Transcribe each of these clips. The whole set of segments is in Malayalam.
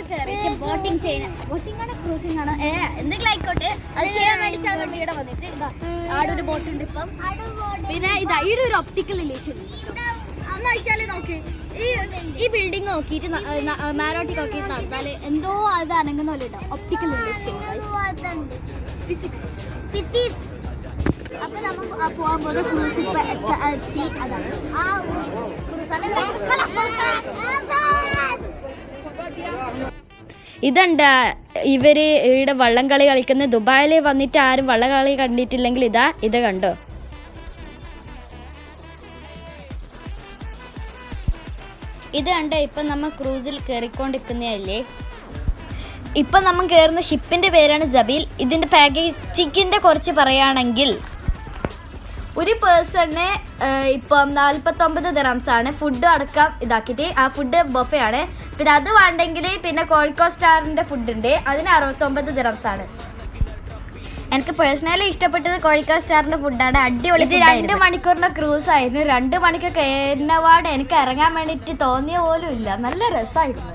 കയറിയിട്ട് ബോട്ടിംഗ് ചെയ്യാൻ, ബോട്ടിംഗ് ആണോ ക്രൂസിംഗ് ആണോ എന്തെങ്കിലും ആയിക്കോട്ടെ, അത് ചെയ്യാൻ വേണ്ടിയിട്ടാണ് നമ്മൾ ഇവിടെ വന്നിട്ട്. ആടെ ഒരു ബോട്ട് ഉണ്ട് ഇപ്പം. പിന്നെ ഇതാ ഇവിടെ ഒരു ഒപ്റ്റിക്കൽ ഇല്യൂഷൻ എന്ന് വെച്ചാൽ നോക്ക്, ഈ ബിൽഡിംഗ് നോക്കിയിട്ട് മാരോട്ടിക്ക് നോക്കിയിട്ട് നടന്നാല് എന്തോ അത് അനങ്ങുന്ന പോലെ കേട്ടോ. Optical illusion, physics. അപ്പൊ നമ്മൾ പോകാൻ പോകുന്ന ക്രൂസ് ഇപ്പൊ എത്തി. അതാണ് ആ ഇതുണ്ട് ഇവര് ഇവിടെ വള്ളം കളി കളിക്കുന്നത്. ദുബായിൽ വന്നിട്ട് ആരും വള്ളം കളി കണ്ടിട്ടില്ലെങ്കിൽ ഇത് കണ്ടോ. ഇത് കണ്ടോ, ഇപ്പം നമ്മൾ ക്രൂസിൽ കയറിക്കൊണ്ടിരിക്കുന്നതല്ലേ. ഇപ്പം നമ്മൾ കയറുന്ന ഷിപ്പിൻ്റെ പേരാണ് ജബീൽ. ഇതിൻ്റെ പാക്കേജിങ്ങിൻ്റെ കുറച്ച് പറയുകയാണെങ്കിൽ ഒരു പേഴ്സണിന് ഇപ്പം 49 ദിറംസാണ്. ഫുഡ് അടക്കം ഇതാക്കിയിട്ട് ആ ഫുഡ് ബൊഫേ ആണ്. പിന്നെ അത് വേണ്ടെങ്കിൽ പിന്നെ കോഴിക്കോട് സ്റ്റാറിൻ്റെ ഫുഡ് ഉണ്ട്, അതിന് 69 ദിറംസാണ്. എനിക്ക് പേഴ്സണലി ഇഷ്ടപ്പെട്ടത് കോഴിക്കോട് സ്റ്റാറിൻ്റെ ഫുഡാണ്. അടിപൊളി. ഇത് 2 മണിക്കൂറിൻ്റെ ക്രൂസ് ആയിരുന്നു. 2 മണിക്കൂർ കയറുന്നപാട് എനിക്ക് ഇറങ്ങാൻ വേണ്ടിയിട്ട് തോന്നിയ പോലും ഇല്ല. നല്ല രസമായിരുന്നു.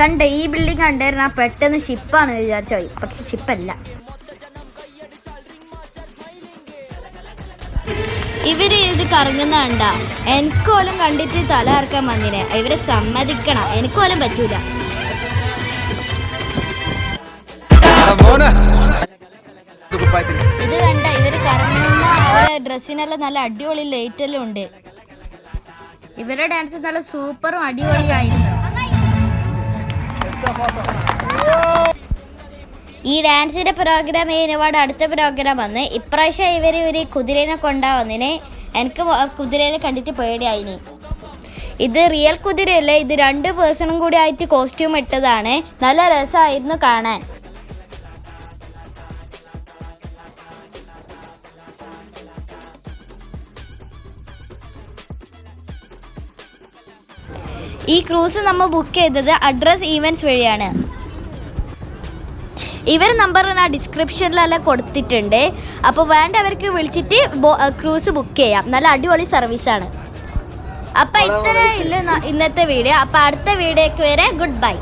കണ്ട ഈ ബിൽഡിംഗ് കണ്ടായിരുന്നു, പെട്ടെന്ന് ഷിപ്പാണ് വിചാരിച്ചോ, പക്ഷെ ഷിപ്പല്ല. ഇവര് ഇത് കറങ്ങുന്ന കണ്ട എനിക്ക് പോലും കണ്ടിട്ട് തല ഇറക്കാൻ വന്നിനെ. ഇവരെ സമ്മതിക്കണം, എനിക്ക് പോലും പറ്റൂല. ഇത് കണ്ട ഇവര് കറങ്ങുന്ന അവരെ ഡ്രസ്സിനെല്ലാം നല്ല അടിപൊളി ലൈറ്റെല്ലാം ഉണ്ട്. ഇവരുടെ ഡാൻസ് നല്ല സൂപ്പറും അടിപൊളിയായിരുന്നു. ഈ ഡാൻസിന്റെ പ്രോഗ്രാം കഴിഞ്ഞപാട് അടുത്ത പ്രോഗ്രാം വന്ന് ഇപ്രാവശ്യം ഇവർ ഒരു കുതിരേനെ കൊണ്ടാ വന്നിന്. എനിക്ക് കുതിരേനെ കണ്ടിട്ട് പേടിയായിനി. ഇത് റിയൽ കുതിരയല്ല, ഇത് 2 പേഴ്സണും കൂടി ആയിട്ട് കോസ്റ്റ്യൂം ഇട്ടതാണ്. നല്ല രസമായിരുന്നു കാണാൻ. ഈ ക്രൂസ് നമ്മൾ ബുക്ക് ചെയ്തത് അഡ്രസ് ഈവൻറ്റ്സ് വഴിയാണ്. ഇവർ നമ്പർ ഞാൻ ഡിസ്ക്രിപ്ഷനിലെല്ലാം കൊടുത്തിട്ടുണ്ട്. അപ്പോൾ വേണ്ടവർക്ക് വിളിച്ചിട്ട് ക്രൂസ് ബുക്ക് ചെയ്യാം. നല്ല അടിപൊളി സർവീസാണ്. അപ്പോൾ ഇത്ര ഇല്ല ഇന്നത്തെ വീഡിയോ. അപ്പോൾ അടുത്ത വീഡിയോയ്ക്ക് വരെ ഗുഡ് ബൈ.